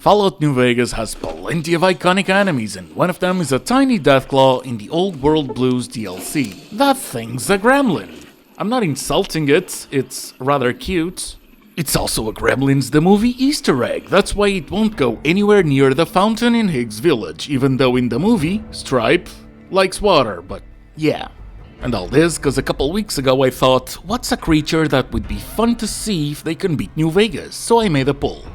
Fallout New Vegas has plenty of iconic enemies, and one of them is a tiny Deathclaw in the Old World Blues DLC. That thing's a gremlin. I'm not insulting it, it's rather cute. It's also a Gremlins the Movie Easter egg, that's why it won't go anywhere near the fountain in Higgs Village, even though in the movie, Stripe likes water, but yeah. And all this cause a couple weeks ago I thought, what's a creature that would be fun to see if they can beat New Vegas, so I made a poll.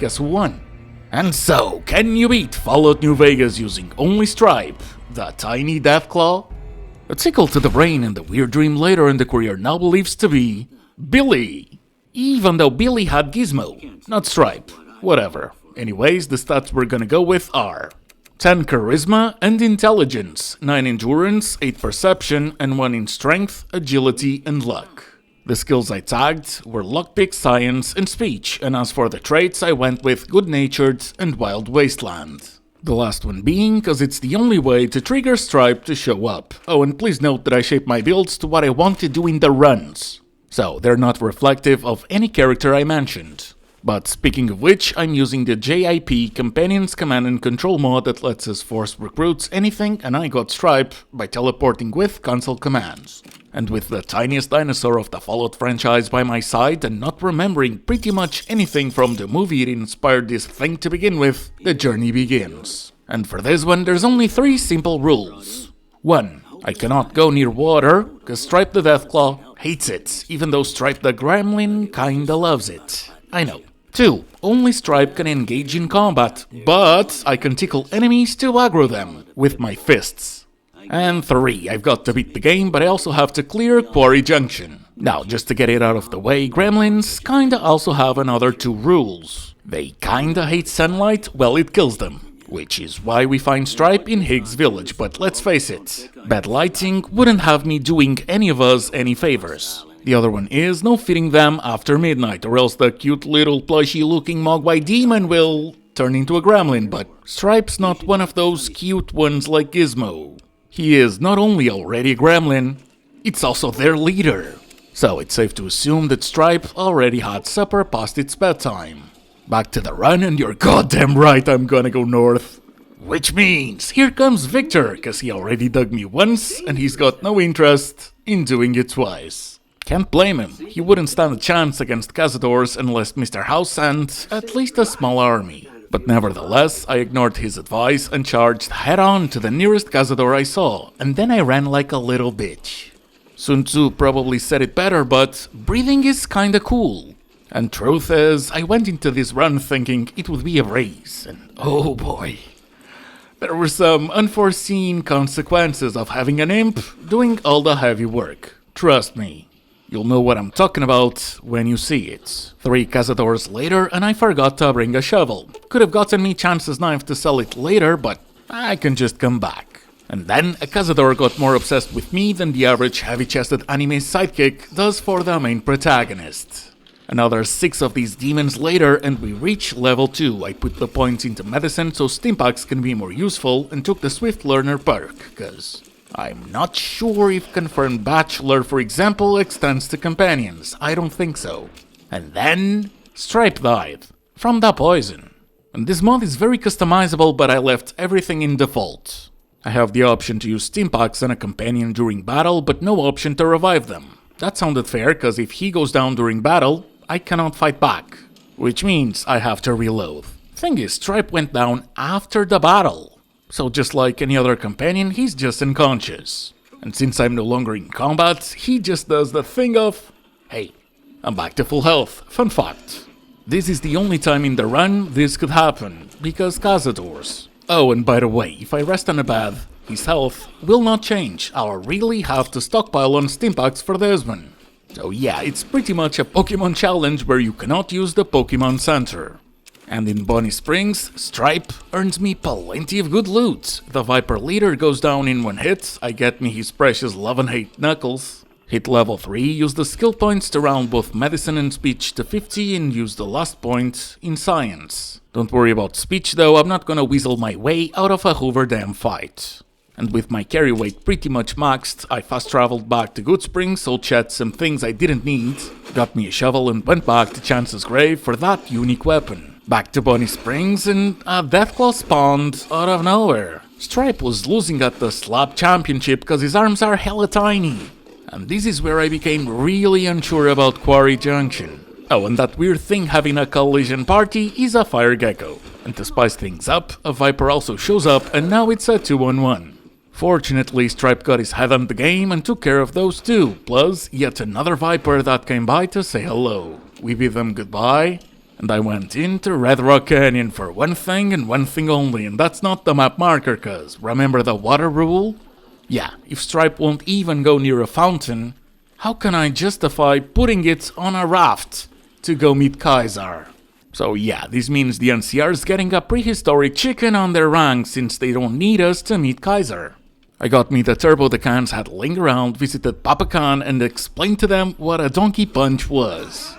Guess who won? And so, can you beat Fallout New Vegas using only Stripe, the tiny Deathclaw? A tickle to the brain and the weird dream later in the career now believes to be Billy. Even though Billy had Gizmo, not Stripe, whatever. Anyways, the stats we're gonna go with are 10 Charisma and Intelligence, 9 Endurance, 8 Perception, and 1 in Strength, Agility, and Luck. The skills I tagged were Lockpick, Science, and Speech, and as for the traits I went with Good-Natured and Wild Wasteland. The last one being cause it's the only way to trigger Stripe to show up. Oh, and please note that I shape my builds to what I want to do in the runs. So, they're not reflective of any character I mentioned. But speaking of which, I'm using the JIP Companions Command and Control mod that lets us force recruits anything, and I got Stripe by teleporting with console commands. And with the tiniest dinosaur of the Fallout franchise by my side and not remembering pretty much anything from the movie that inspired this thing to begin with, the journey begins. And for this one, there's only 3 simple rules. 1. I cannot go near water, cause Stripe the Deathclaw hates it, even though Stripe the Gremlin kinda loves it. I know. 2. Only Stripe can engage in combat, but I can tickle enemies to aggro them with my fists. And 3. I've got to beat the game, but I also have to clear Quarry Junction. Now, just to get it out of the way, Gremlins kinda also have another 2 rules. They kinda hate sunlight, well it kills them. Which is why we find Stripe in Higgs Village, but let's face it, bad lighting wouldn't have me doing any of us any favors. The other one is no feeding them after midnight, or else the cute little plushy looking Mogwai demon will turn into a gremlin, but Stripe's not one of those cute ones like Gizmo. He is not only already a gremlin, it's also their leader. So it's safe to assume that Stripe already had supper past its bedtime. Back to the run, and you're goddamn right I'm gonna go north. Which means, here comes Victor, cause he already dug me once, and he's got no interest in doing it twice. Can't blame him, he wouldn't stand a chance against Cazadors unless Mr. House sent at least a small army. But nevertheless, I ignored his advice and charged head-on to the nearest Cazador I saw, and then I ran like a little bitch. Sun Tzu probably said it better, but breathing is kinda cool. And truth is, I went into this run thinking it would be a race, and oh boy. There were some unforeseen consequences of having an imp doing all the heavy work. Trust me, you'll know what I'm talking about when you see it. 3 Cazadors later, and I forgot to bring a shovel. Could have gotten me Chance's knife to sell it later, but I can just come back. And then a Cazador got more obsessed with me than the average heavy-chested anime sidekick does for the main protagonist. Another 6 of these demons later and we reach level 2. I put the points into medicine so stimpaks can be more useful and took the Swift Learner perk, cause I'm not sure if Confirmed Bachelor, for example, extends to companions. I don't think so. And then Stripe died from the poison. And this mod is very customizable, but I left everything in default. I have the option to use stimpaks on a companion during battle, but no option to revive them. That sounded fair, cause if he goes down during battle, I cannot fight back, which means I have to reload. Thing is, Stripe went down after the battle, so just like any other companion, he's just unconscious. And since I'm no longer in combat, he just does the thing of, hey, I'm back to full health. Fun fact. This is the only time in the run this could happen, because Cazadors. Oh, and by the way, if I rest on a bed, his health will not change. I'll really have to stockpile on stimpaks for this one. So yeah, it's pretty much a Pokemon challenge where you cannot use the Pokemon Center. And in Bonnie Springs, Stripe earns me plenty of good loot. The Viper Leader goes down in 1 hit, I get me his precious Love and Hate Knuckles. Hit level 3, use the skill points to round both Medicine and Speech to 50 and use the last point in Science. Don't worry about Speech though, I'm not gonna weasel my way out of a Hoover Dam fight. And with my carry weight pretty much maxed, I fast traveled back to Good Springs, sold Chet some things I didn't need, got me a shovel and went back to Chance's grave for that unique weapon. Back to Bonnie Springs, and a Deathclaw spawned out of nowhere. Stripe was losing at the slap championship because his arms are hella tiny. And this is where I became really unsure about Quarry Junction. Oh, and that weird thing having a collision party is a fire gecko. And to spice things up, a viper also shows up, and now it's a 2-on-1. Fortunately, Stripe got his head on the game and took care of those two, plus yet another viper that came by to say hello. We bid them goodbye, and I went into Red Rock Canyon for one thing and one thing only, and that's not the map marker, cause remember the water rule? Yeah, if Stripe won't even go near a fountain, how can I justify putting it on a raft to go meet Kaiser? So yeah, this means the NCR's getting a prehistoric chicken on their rank since they don't need us to meet Kaiser. I got me the Turbo the Cans had laying around, visited Papa Khan, and explained to them what a donkey punch was.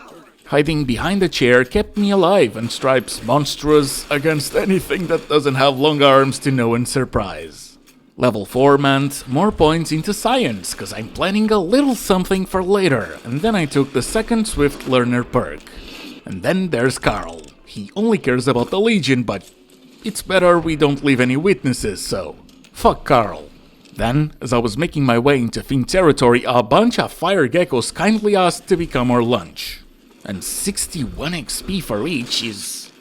Hiding behind a chair kept me alive, and Stripe's monstrous against anything that doesn't have long arms to no one's surprise. Level 4 meant more points into science, cause I'm planning a little something for later, and then I took the second Swift Learner perk. And then there's Carl. He only cares about the Legion, but it's better we don't leave any witnesses, so fuck Carl. Then, as I was making my way into Fiend territory, a bunch of fire geckos kindly asked to become our lunch. And 61 XP for each is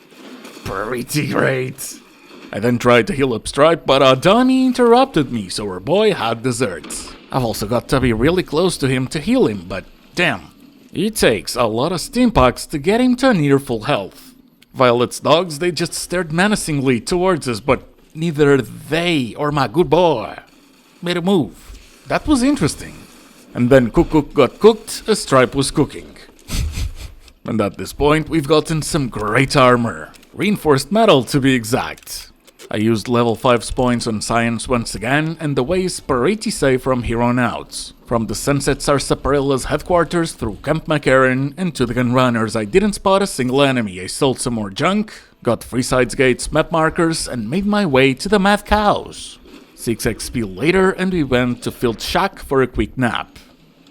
pretty great. I then tried to heal up Stripe, but Donnie interrupted me, so our boy had desserts. I've also got to be really close to him to heal him, but damn, it takes a lot of stim packs to get him to near full health. Violet's dogs, they just stared menacingly towards us, but neither they or my good boy made a move. That was interesting. And then Cook got cooked as Stripe was cooking. And at this point, we've gotten some great armor. Reinforced metal, to be exact. I used level 5's points on science once again, and the way is pretty safe from here on out. From the Sunset Sarsaparilla's headquarters through Camp McCarran and to the Gunrunners, I didn't spot a single enemy. I sold some more junk, got Freeside's Gates map markers, and made my way to the Mad Cows. 6 XP later, and we went to Field Shack for a quick nap.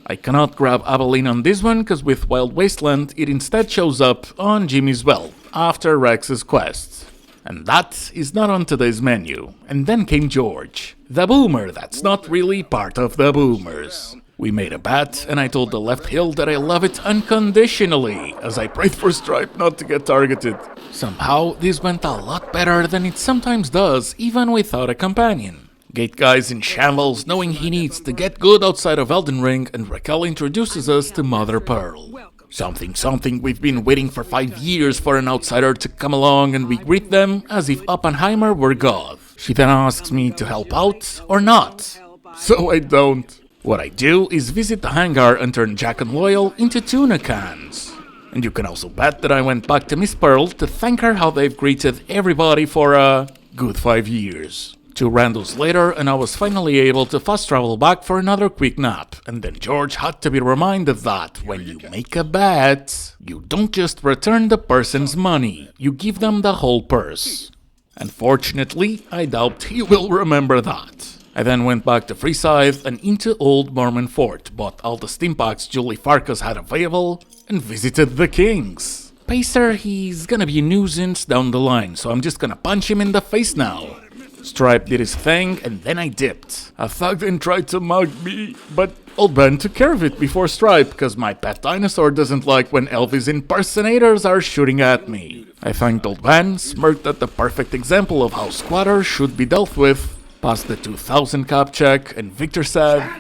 I cannot grab Abilene on this one, cause with Wild Wasteland, it instead shows up on Jimmy's Well, after Rex's quest. And that is not on today's menu. And then came George, the boomer that's not really part of the boomers. We made a bet, and I told the left hill that I love it unconditionally, as I prayed for Stripe not to get targeted. Somehow, this went a lot better than it sometimes does, even without a companion. Gate guy's in shambles, knowing he needs to get good outside of Elden Ring, and Raquel introduces us to Mother Pearl. Something, we've been waiting for 5 years for an outsider to come along, and we greet them as if Oppenheimer were God. She then asks me to help out, or not. So I don't. What I do is visit the hangar and turn Jack and Loyal into tuna cans. And you can also bet that I went back to Miss Pearl to thank her how they've greeted everybody for a good 5 years. 2 randos later, and I was finally able to fast travel back for another quick nap. And then George had to be reminded that when you make a bet, you don't just return the person's money, you give them the whole purse. Unfortunately, I doubt he will remember that. I then went back to Freeside and into Old Mormon Fort, bought all the stim packs Julie Farkas had available, and visited the Kings. Pacer, he's gonna be a nuisance down the line, so I'm just gonna punch him in the face now. Stripe did his thing, and then I dipped. A thug then tried to mug me, but Old Ben took care of it before Stripe, cause my pet dinosaur doesn't like when Elvis impersonators are shooting at me. I thanked Old Ben, smirked at the perfect example of how squatters should be dealt with, passed the 2000 cap check, and Victor said,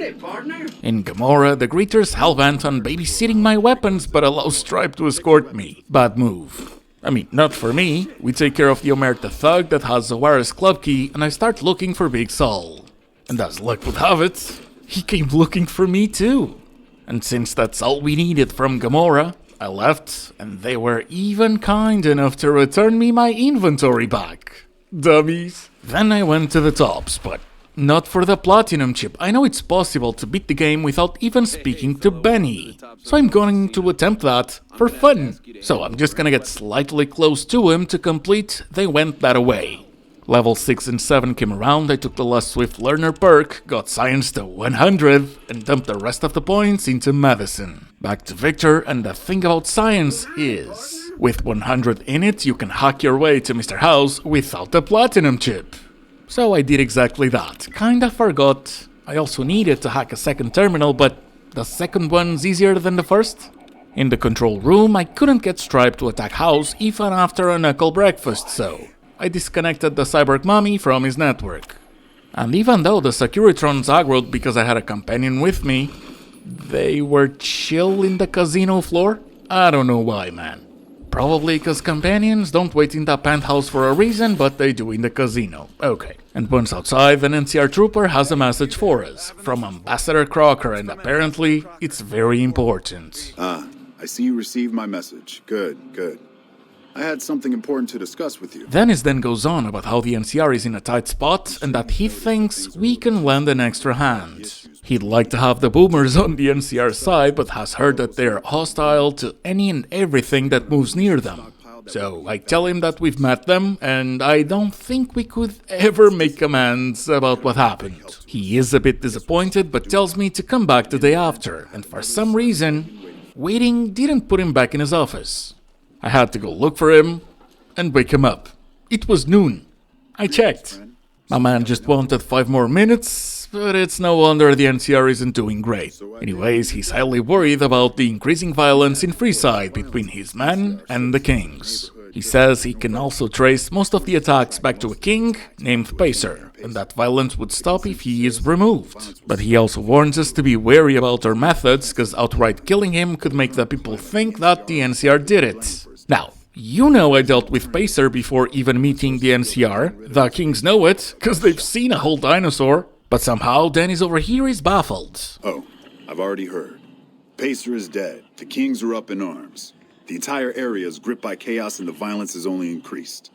in Gamora, the greeters hell-bent on babysitting my weapons but allow Stripe to escort me. Bad move. I mean, not for me. We take care of the Omerta thug that has Zawara's club key, and I start looking for Big Sol. And as luck would have it, he came looking for me too. And since that's all we needed from Gamora, I left, and they were even kind enough to return me my inventory back. Dummies. Then I went to the tops, but not for the platinum chip. I know it's possible to beat the game without even speaking to Benny. So I'm going to attempt that for fun. So I'm just gonna get slightly close to him to complete They Went That Away. Level 6 and 7 came around, I took the last Swift Learner perk, got science to 100, and dumped the rest of the points into medicine. Back to Victor, and the thing about science is With 100 in it, you can hack your way to Mr. House without a platinum chip. So I did exactly that. Kinda forgot. I also needed to hack a second terminal, but the second one's easier than the first. In the control room, I couldn't get Stripe to attack House even after a knuckle breakfast, so I disconnected the cyborg mommy from his network. And even though the Securitrons aggroed because I had a companion with me, they were chill in the casino floor? I don't know why, man. Probably because companions don't wait in the penthouse for a reason, but they do in the casino. Okay. And once outside, an NCR trooper has a message for us from Ambassador Crocker, and apparently it's very important. I see you received my message. Good, good. I had something important to discuss with you. Dennis then goes on about how the NCR is in a tight spot and that he thinks we can lend an extra hand. He'd like to have the boomers on the NCR side, but has heard that they're hostile to any and everything that moves near them. So I tell him that we've met them, and I don't think we could ever make amends about what happened. He is a bit disappointed, but tells me to come back the day after, and for some reason, waiting didn't put him back in his office. I had to go look for him and wake him up. It was noon. I checked. My man just wanted 5 more minutes, but it's no wonder the NCR isn't doing great. Anyways, he's highly worried about the increasing violence in Freeside between his men and the Kings. He says he can also trace most of the attacks back to a king named Pacer, and that violence would stop if he is removed. But he also warns us to be wary about our methods, cause outright killing him could make the people think that the NCR did it. Now, you know I dealt with Pacer before even meeting the NCR. The Kings know it, cause they've seen a whole dinosaur. But somehow Dennis over here is baffled. Oh, I've already heard. Pacer is dead. The Kings are up in arms. The entire area is gripped by chaos and the violence has only increased.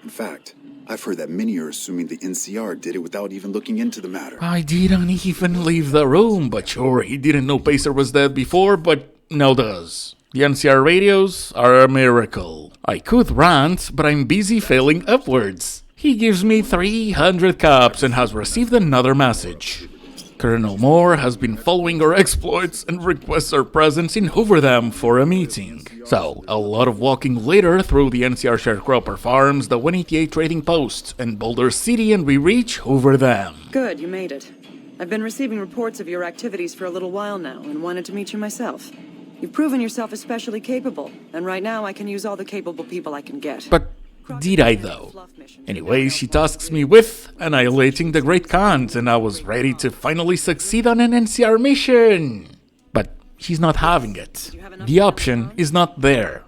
In fact, I've heard that many are assuming the NCR did it without even looking into the matter. I didn't even leave the room, but sure, he didn't know Pacer was dead before, but now does. The NCR radios are a miracle. I could rant, but I'm busy failing upwards. He gives me 300 caps and has received another message. Colonel Moore has been following our exploits and requests our presence in Hooverdam for a meeting. So, a lot of walking later through the NCR sharecropper farms, the 188 trading post, and Boulder City, and we reach Hooverdam. Good, you made it. I've been receiving reports of your activities for a little while now and wanted to meet you myself. You've proven yourself especially capable, and right now I can use all the capable people I can get. But did I though? Anyways, she tasks me with annihilating the Great Khans, and I was ready to finally succeed on an NCR mission. But she's not having it. The option is not there.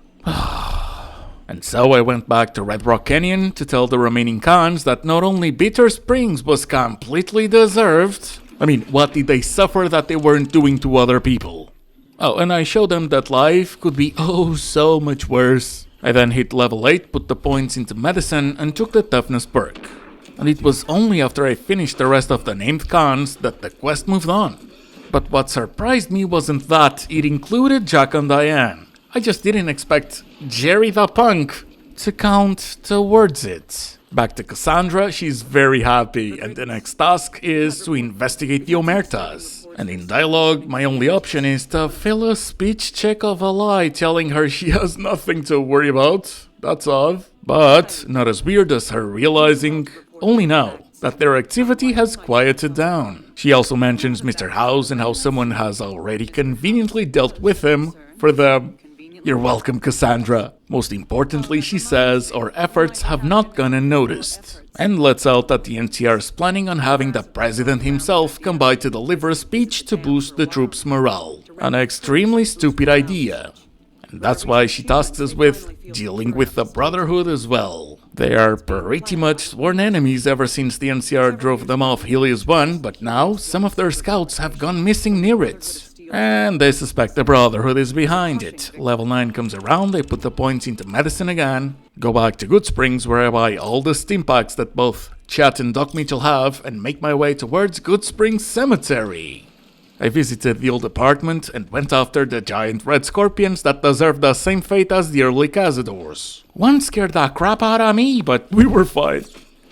And so I went back to Red Rock Canyon to tell the remaining Khans that not only Bitter Springs was completely deserved, I mean, what did they suffer that they weren't doing to other people? Oh, and I showed them that life could be oh so much worse. I then hit level 8, put the points into medicine, and took the toughness perk. And it was only after I finished the rest of the named Khans that the quest moved on. But what surprised me wasn't that, it included Jack and Diane. I just didn't expect Jerry the Punk to count towards it. Back to Cassandra, she's very happy, and the next task is to investigate the Omertas. And in dialogue, my only option is to fill a speech check of a lie telling her she has nothing to worry about. That's odd. But not as weird as her realizing, only now, that their activity has quieted down. She also mentions Mr. House and how someone has already conveniently dealt with him for the... You're welcome, Cassandra. Most importantly, she says our efforts have not gone unnoticed. And lets out that the NCR is planning on having the president himself come by to deliver a speech to boost the troops' morale. An extremely stupid idea. And that's why she tasks us with dealing with the Brotherhood as well. They are pretty much sworn enemies ever since the NCR drove them off Helios 1, but now some of their scouts have gone missing near it. And they suspect the Brotherhood is behind it. Level 9 comes around, they put the points into medicine again, go back to Good Springs where I buy all the stim packs that both Chat and Doc Mitchell have, and make my way towards Good Springs Cemetery. I visited the old apartment and went after the giant red scorpions that deserved the same fate as the early Cazadors. One scared the crap out of me, but we were fine.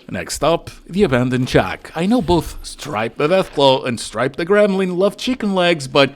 Next up, the abandoned shack. I know both Stripe the Deathclaw and Stripe the Gremlin love chicken legs, but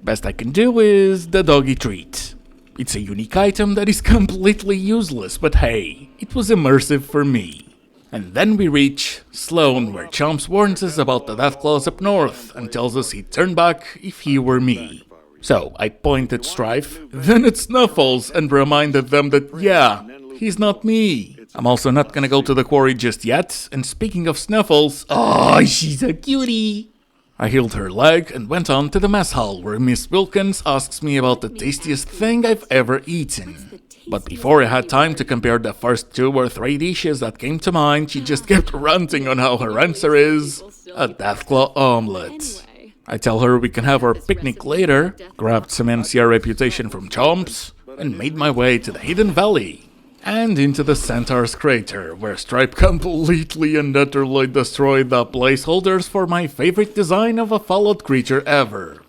best I can do is the doggy treat. It's a unique item that is completely useless, but hey, it was immersive for me. And then we reach Sloan, where Chomps warns us about the Deathclaws up north and tells us he'd turn back if he were me. So I point at Strife, then at Snuffles, and reminded them that yeah, he's not me. I'm also not gonna go to the quarry just yet, and speaking of Snuffles, oh, she's a cutie! I healed her leg and went on to the mess hall, where Miss Wilkins asks me about the tastiest thing I've ever eaten. But before I had time to compare the first 2 or 3 dishes that came to mind, she just kept ranting on how her answer is a Deathclaw omelette. I tell her we can have our picnic later, grabbed some NCR reputation from Chomps, and made my way to the Hidden Valley, and into the Centaur's Crater, where Stripe completely and utterly destroyed the placeholders for my favorite design of a Fallout creature ever.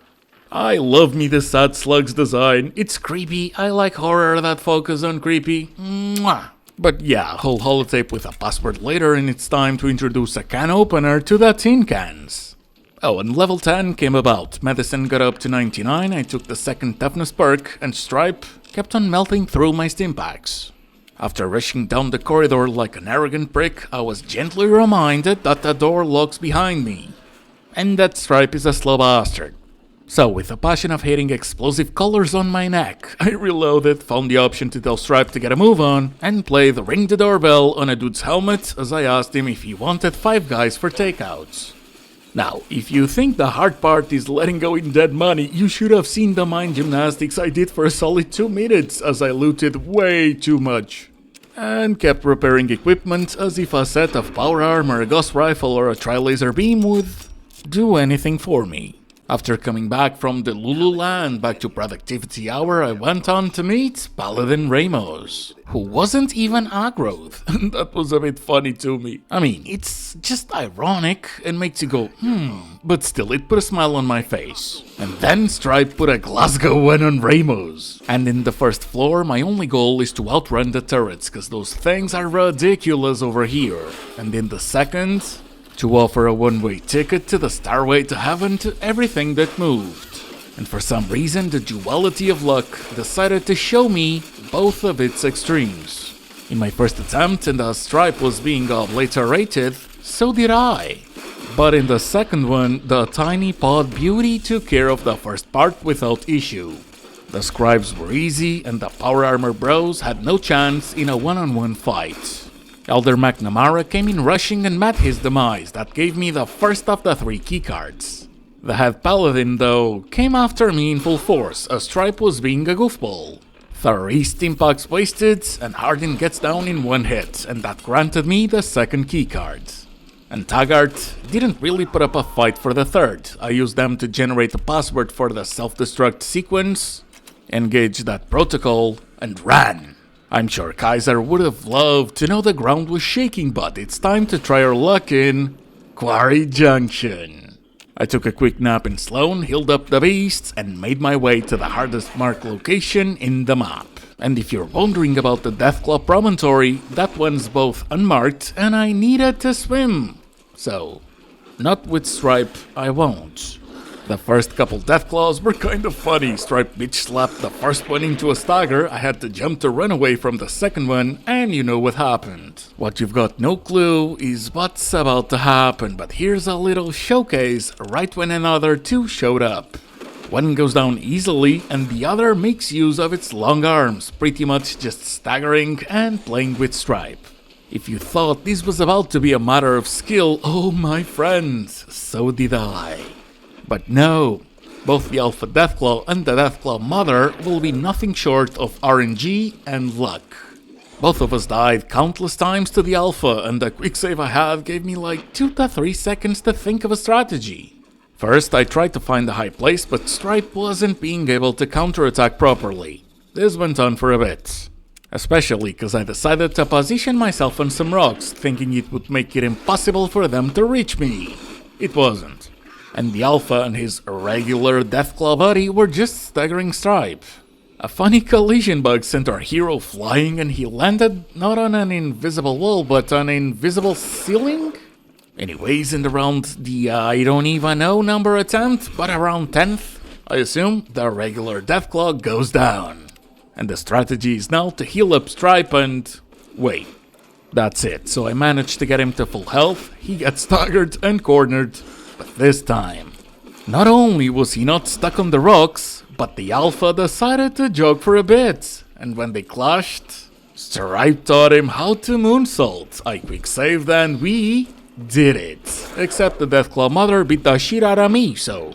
I love me the Sad Slug's design, it's creepy, I like horror that focus on creepy, mwah! But yeah, whole holotape with a password later, and it's time to introduce a can opener to the tin cans. Oh, and level 10 came about, medicine got up to 99, I took the second toughness perk, and Stripe kept on melting through my stim packs. After rushing down the corridor like an arrogant prick, I was gently reminded that the door locks behind me, and that Stripe is a slow bastard. So, with a passion of hating explosive colors on my neck, I reloaded, found the option to tell Stripe to get a move on, and play the ring the doorbell on a dude's helmet as I asked him if he wanted 5 guys for takeouts. Now, if you think the hard part is letting go in dead money, you should have seen the mind gymnastics I did for a solid 2 minutes as I looted way too much. And kept repairing equipment as if a set of power armor, a ghost rifle or a tri-laser beam would do anything for me. After coming back from the Lululand back to productivity hour, I went on to meet Paladin Ramos, who wasn't even aggroed. That was a bit funny to me. I mean, it's just ironic and makes you go, but still it put a smile on my face. And then Stripe put a Glasgow one on Ramos. And in the first floor, my only goal is to outrun the turrets, cause those things are ridiculous over here. And in the second, to offer a one-way ticket to the Starway to Heaven to everything that moved. And for some reason, the duality of luck decided to show me both of its extremes. In my first attempt, and as Stripe was being obliterated, so did I. But in the second one, the tiny pod beauty took care of the first part without issue. The scribes were easy, and the power armor bros had no chance in a one-on-one fight. Elder McNamara came in rushing and met his demise. That gave me the first of the 3 keycards. The head paladin, though, came after me in full force, as Stripe was being a goofball. 3 stimpaks wasted, and Hardin gets down in 1 hit, and that granted me the second keycard. And Taggart didn't really put up a fight for the third. I used them to generate a password for the self-destruct sequence, engaged that protocol, and ran. I'm sure Kaiser would have loved to know the ground was shaking, but it's time to try our luck in Quarry Junction. I took a quick nap in Sloan, healed up the beasts, and made my way to the hardest marked location in the map. And if you're wondering about the Deathclaw promontory, that one's both unmarked and I needed to swim. So, not with Stripe, I won't. The first couple Deathclaws were kind of funny. Stripe bitch slapped the first one into a stagger, I had to jump to run away from the second one, and you know what happened. What you've got no clue is what's about to happen, but here's a little showcase right when another 2 showed up. One goes down easily, and the other makes use of its long arms, pretty much just staggering and playing with Stripe. If you thought this was about to be a matter of skill, oh my friends, so did I. But no, both the Alpha Deathclaw and the Deathclaw Mother will be nothing short of RNG and luck. Both of us died countless times to the Alpha, and the quick save I had gave me like 2 to 3 seconds to think of a strategy. First, I tried to find a high place, but Stripe wasn't being able to counterattack properly. This went on for a bit. Especially because I decided to position myself on some rocks, thinking it would make it impossible for them to reach me. It wasn't. And the Alpha and his regular Deathclaw buddy were just staggering Stripe. A funny collision bug sent our hero flying, and he landed not on an invisible wall, but on an invisible ceiling? Anyways, in around the I don't even know number attempt, but around 10th, I assume, the regular Deathclaw goes down. And the strategy is now to heal up Stripe and... wait. That's it. So I managed to get him to full health, he gets staggered and cornered. But this time, not only was he not stuck on the rocks, but the Alpha decided to jog for a bit. And when they clashed, Stripe taught him how to moonsault. I quick saved and we did it. Except the Deathclaw mother beat the shit out of me, so...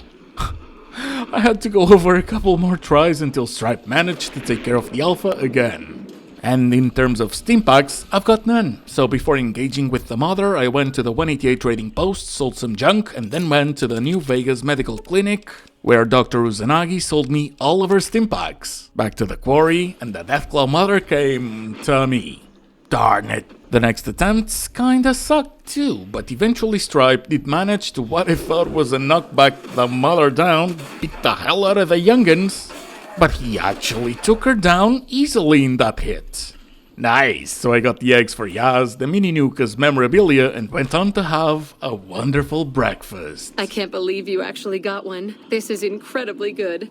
I had to go over a couple more tries until Stripe managed to take care of the Alpha again. And in terms of steam packs, I've got none. So before engaging with the mother, I went to the 188 trading post, sold some junk, and then went to the New Vegas medical clinic, where Dr. Uzanagi sold me all of her steam packs. Back to the quarry, and the Deathclaw mother came to me. Darn it. The next attempts kinda sucked too, but eventually Stripe did manage to what I thought was a knockback the mother down, beat the hell out of the youngins. But he actually took her down easily in that hit. Nice, so I got the eggs for Yaz, the mini nuke as memorabilia, and went on to have a wonderful breakfast. I can't believe you actually got one. This is incredibly good.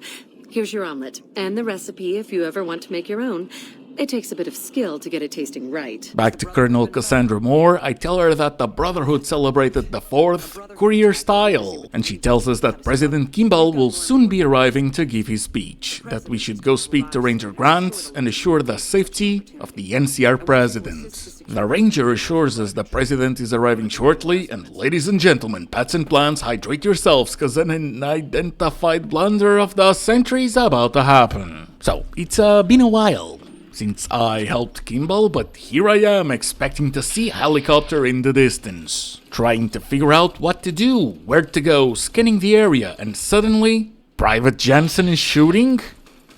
Here's your omelet, and the recipe if you ever want to make your own. It takes a bit of skill to get it tasting right. Back to Colonel Cassandra Moore, I tell her that the Brotherhood celebrated the 4th courier style, and she tells us that President Kimball will soon be arriving to give his speech, that we should go speak to Ranger Grant and assure the safety of the NCR president. The Ranger assures us the president is arriving shortly, and ladies and gentlemen, pets and plants, hydrate yourselves, cause an unidentified blunder of the century is about to happen. So, it's been a while since I helped Kimball, but here I am expecting to see a helicopter in the distance, trying to figure out what to do, where to go, scanning the area, and suddenly, Private Jensen is shooting?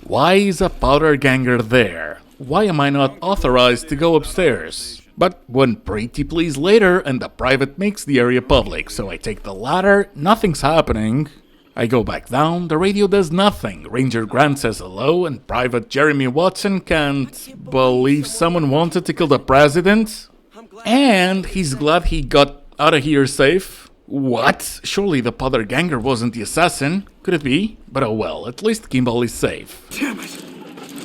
Why is a powder ganger there? Why am I not authorized to go upstairs? But one pretty please later, and the private makes the area public, so I take the ladder, nothing's happening. I go back down, the radio does nothing, Ranger Grant says hello, and Private Jeremy Watson can't believe someone wanted to kill the president. And he's glad he got out of here safe. What? Surely the powder ganger wasn't the assassin. Could it be? But oh well, at least Kimball is safe. Damn it!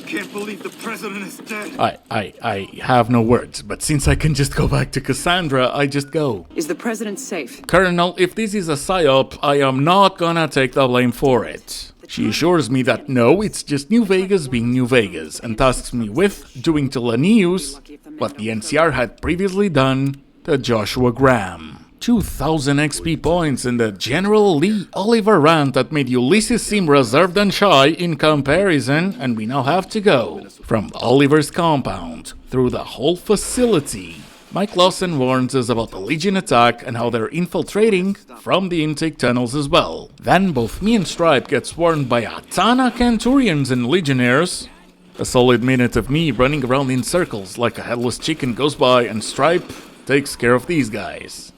Can't believe the president is dead. I have no words, but since I can just go back to Cassandra, I just go. Is the president safe? Colonel, if this is a psyop, I am not gonna take the blame for it. She assures me that no, it's just New Vegas being New Vegas, and tasks me with doing to Lanius what the NCR had previously done to Joshua Graham. 2,000 XP points in the General Lee Oliver rant that made Ulysses seem reserved and shy in comparison, and we now have to go from Oliver's compound through the whole facility. Mike Lawson warns us about the Legion attack and how they're infiltrating from the intake tunnels as well. Then both me and Stripe get swarmed by a ton of Canturians and Legionnaires. A solid minute of me running around in circles like a headless chicken goes by, and Stripe takes care of these guys.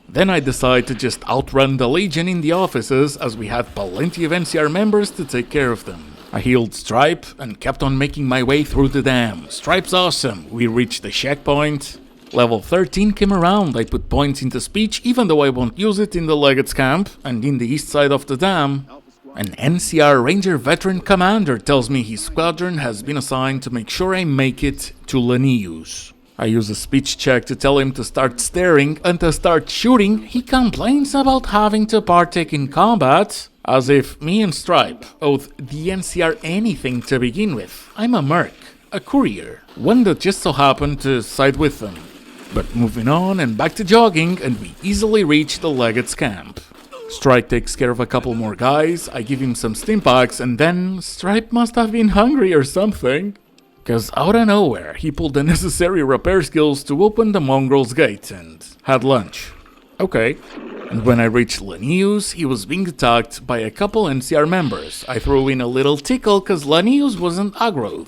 Then I decide to just outrun the Legion in the offices, as we had plenty of NCR members to take care of them. I healed Stripe and kept on making my way through the dam. Stripe's awesome. We reached the checkpoint. Level 13 came around. I put points into speech even though I won't use it in the Legates camp, and in the east side of the dam, an NCR Ranger veteran commander tells me his squadron has been assigned to make sure I make it to Lanius. I use a speech check to tell him to start staring, and to start shooting, he complains about having to partake in combat, as if me and Stripe owed the NCR anything to begin with. I'm a merc, a courier, one that just so happened to side with them. But moving on and back to jogging, and we easily reach the Legates camp. Stripe takes care of a couple more guys, I give him some stim packs, and then Stripe must have been hungry or something. Cause out of nowhere, he pulled the necessary repair skills to open the mongrel's gate and had lunch. Okay. And when I reached Lanius, he was being attacked by a couple NCR members. I threw in a little tickle cause Lanius wasn't aggroed.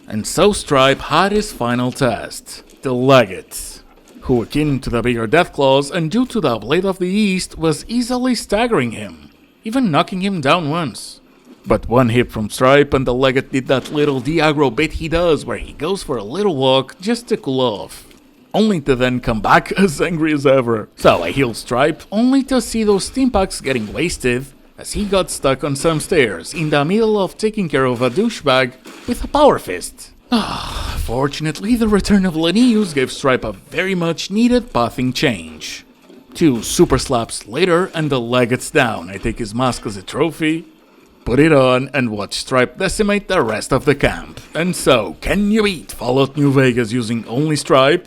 And so Stripe had his final test. The Legate, who akin to the bigger Deathclaws and due to the Blade of the East was easily staggering him, even knocking him down once. But one hit from Stripe and the Legate did that little de-aggro bit he does where he goes for a little walk just to cool off, only to then come back as angry as ever. So I healed Stripe, only to see those steam packs getting wasted as he got stuck on some stairs in the middle of taking care of a douchebag with a power fist. Fortunately, the return of Linnaeus gave Stripe a very much needed pathing change. 2 super slaps later and the Legate's down. I take his mask as a trophy, put it on, and watch Stripe decimate the rest of the camp. And so, can you beat Fallout New Vegas using only Stripe?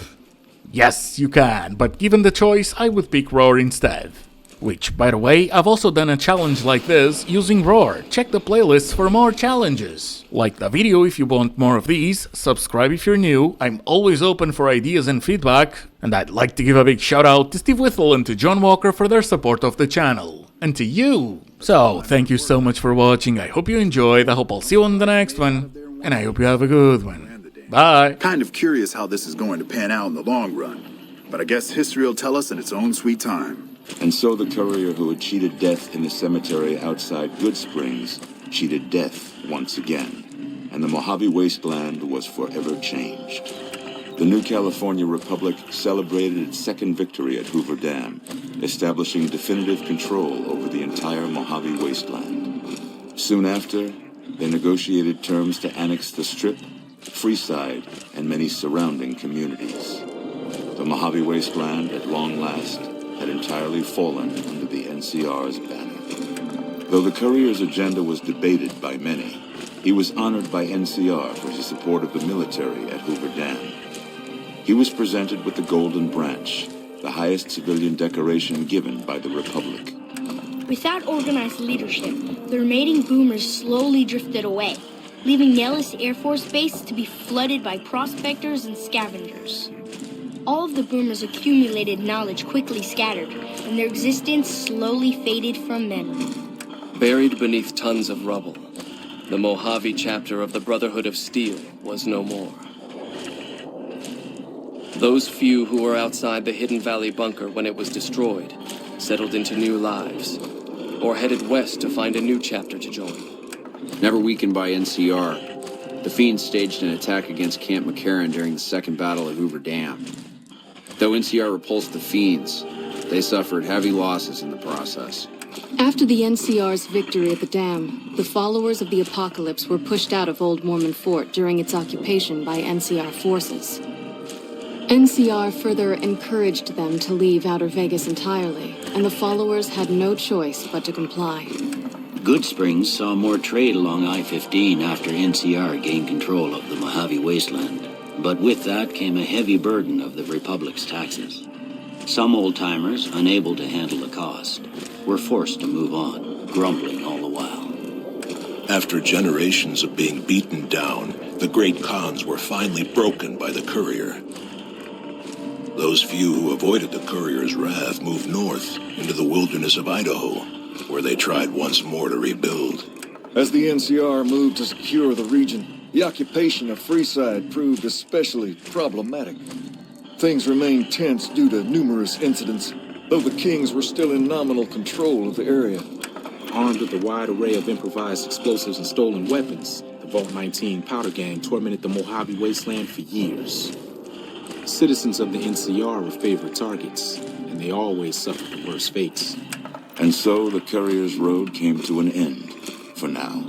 Yes, you can, but given the choice, I would pick Roar instead. Which, by the way, I've also done a challenge like this using Roar. Check the playlists for more challenges. Like the video if you want more of these, subscribe if you're new, I'm always open for ideas and feedback, and I'd like to give a big shout out to Steve Whittle and to John Walker for their support of the channel. And to you! So, thank you so much for watching, I hope you enjoyed, I hope I'll see you on the next one, and I hope you have a good one. Bye! Kind of curious how this is going to pan out in the long run, but I guess history will tell us in its own sweet time. And so the courier who had cheated death in the cemetery outside Good Springs cheated death once again, and the Mojave Wasteland was forever changed. The new California Republic celebrated its second victory at Hoover Dam, establishing definitive control over the entire Mojave Wasteland. Soon after, they negotiated terms to annex the Strip, Freeside, and many surrounding communities. The Mojave Wasteland, at long last, had entirely fallen under the NCR's banner. Though the courier's agenda was debated by many, he was honored by NCR for his support of the military at Hoover Dam. He was presented with the Golden Branch, the highest civilian decoration given by the Republic. Without organized leadership, the remaining boomers slowly drifted away, leaving Nellis Air Force Base to be flooded by prospectors and scavengers. All of the boomers' accumulated knowledge quickly scattered, and their existence slowly faded from memory. Buried beneath tons of rubble, the Mojave chapter of the Brotherhood of Steel was no more. Those few who were outside the Hidden Valley bunker when it was destroyed settled into new lives, or headed west to find a new chapter to join. Never weakened by NCR, the Fiends staged an attack against Camp McCarran during the Second Battle at Hoover Dam. Though NCR repulsed the Fiends, they suffered heavy losses in the process. After the NCR's victory at the dam, the followers of the Apocalypse were pushed out of Old Mormon Fort during its occupation by NCR forces. NCR further encouraged them to leave Outer Vegas entirely, and the followers had no choice but to comply. Good Springs saw more trade along I-15 after NCR gained control of the Mojave Wasteland. But with that came a heavy burden of the Republic's taxes. Some old-timers, unable to handle the cost, were forced to move on, grumbling all the while. After generations of being beaten down, the great Khans were finally broken by the courier. Those few who avoided the courier's wrath moved north into the wilderness of Idaho, where they tried once more to rebuild. As the NCR moved to secure the region, the occupation of Freeside proved especially problematic. Things remained tense due to numerous incidents, though the Kings were still in nominal control of the area. Armed with a wide array of improvised explosives and stolen weapons, the Vault 19 powder gang tormented the Mojave Wasteland for years. Citizens of the NCR were favorite targets, and they always suffered the worst fates. And so the courier's road came to an end, for now.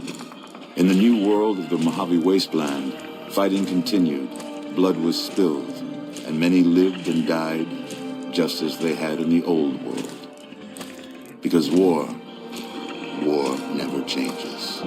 In the new world of the Mojave Wasteland, fighting continued, blood was spilled, and many lived and died just as they had in the old world. Because war never changes.